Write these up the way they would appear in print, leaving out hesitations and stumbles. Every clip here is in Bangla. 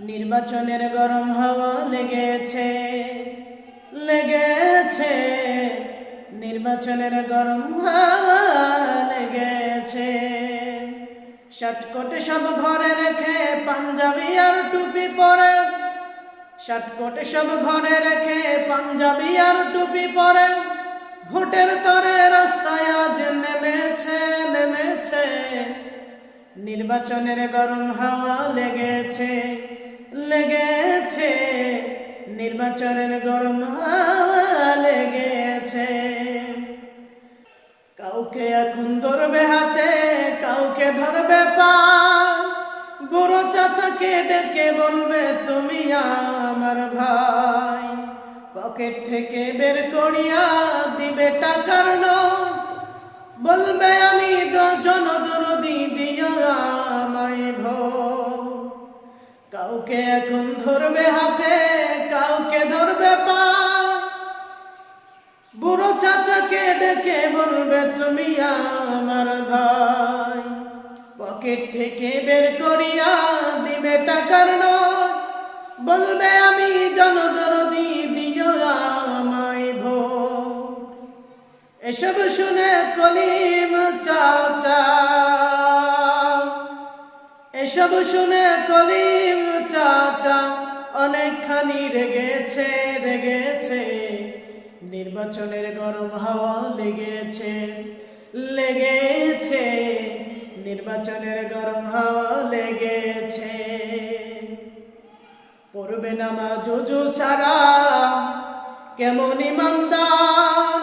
নির্বাচনের গরম হাওয়া লেগেছে লেগেছে, নির্বাচনের গরম হাওয়া লেগেছে। শার্টকোট সব ঘরে রেখে পাঞ্জাবি আর টুপি পরে, শার্টকোট সব ঘরে রেখে পাঞ্জাবি আর টুপি পরে, ভোটের তরে রাস্তায় আজ নেমেছে নেমেছে। নির্বাচনের গরম হাওয়া লেগেছে লেগেছে, নির্বাচনের গরম হাওয়া লেগেছে। কাউকে এখন ধরবে হাতে, কাউকে ধরবে পা, বড় চাচাকে ডেকে বলবে তুমি আমার ভাই। পকেট থেকে বের করিয়া দিবে টাকার নোট, বলবে আমি জনদরদি দিও আমায় ভোট। কাউকে এখন ধরবে হাতে, কাউকে ধরবে পা, বুড়ো চাচাকে ডেকে বলবে তুমি আমার ভাই। পকেট থেকে বের করিয়া দিবে টাকার নোট, বলবে আমি জনদরদি দিও আমায় ভোট। এসব শুনে কলিম চাচা, এসব শুনে কলিম চাচা অনেকখানি রেগেছে রেগেছে। নির্বাচনের গরম হাওয়া লেগেছে লেগেছে, নির্বাচনের গরম হাওয়া লেগেছে। পড়বে নামাজ ওযু সারা কেমন ইমানদার,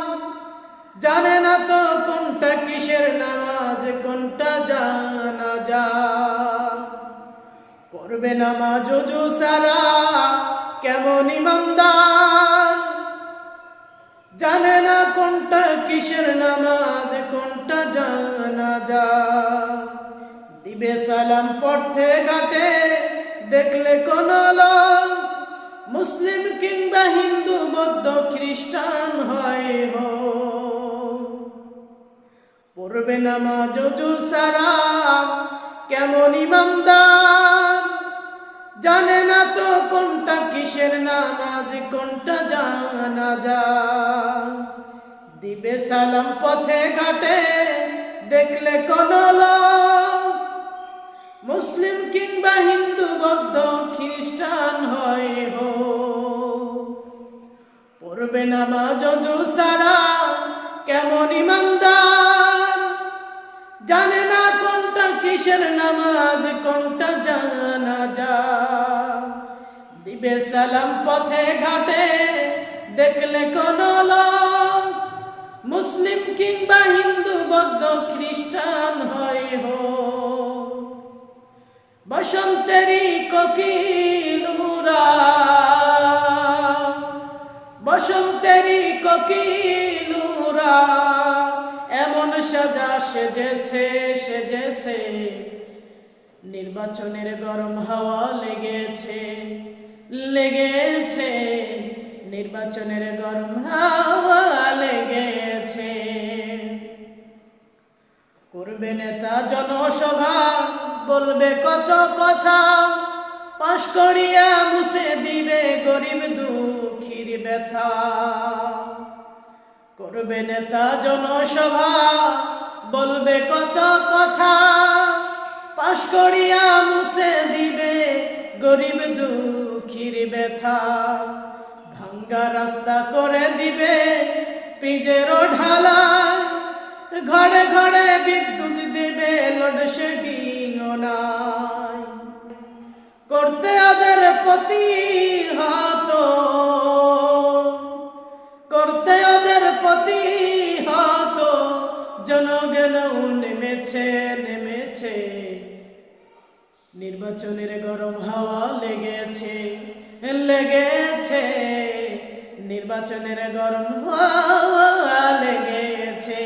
জানে না তো কোনটা কিসের নামাজ কোনটা জানাজা। পড়বে নামাজ ওযু সারা কেমন ইমানদার, জানে না কোনটা কিসের নামাজ কোনটা জানাজা। দিবে সালাম পড়তে ঘাটে দেখলে কোন লোক, মুসলিম কিংবা হিন্দু বৌদ্ধ খ্রিস্টান হয় হো। পড়বে নামাজ ওযু সারা কেমন ইমানদার, জানে না তো কোনটা কিসের নামাজ কোনটা জানাজা। দিবে সালাম পথে ঘাটে দেখলে কোন লোক, মুসলিম কিংবা হিন্দু বৌদ্ধ খ্রিস্টান হয় হো। পড়বে নামাজ ওযু সারা কেমন ইমানদার, জানে না কোনটা কিসের নামাজ কোনটা জানাজা। দিবে সালাম পথে ঘাটে দেখলে কোন লোক, মুসলিম কিংবা হিন্দু বৌদ্ধ খ্রিস্টান হয় হো। বসন্তেরই কোকিলুরা, বসন্তেরই কোকিলুরা এমন সাজা সেজেছে সেজেছে। নির্বাচনের গরম হাওয়া লেগেছে লেগেছে, নির্বাচনের গরম হাওয়া লেগেছে। করবে নেতা জনসভা বলবে কত কথা, পাশ করিয়া মুছে দিবে গরিব দুঃখীর ব্যথা। করবে নেতা জনসভা বলবে কত কথা, পাশ করিয়া মুছে দিবে গরিব দুঃখীর ব্যথা। ভাঙ্গা রাস্তা করে দিবে পিচের ঢালাই, ঘরে ঘরে বিদ্যুৎ দিবে লোডশেডিং নাই। করতে ওদের প্রতিহত, করতে ওদের প্রতিহত, জনগণ নেমেছে নেমেছে। নির্বাচনের গরম হাওয়া লেগেছে লেগেছে, নির্বাচনের গরম হাওয়া লেগেছে।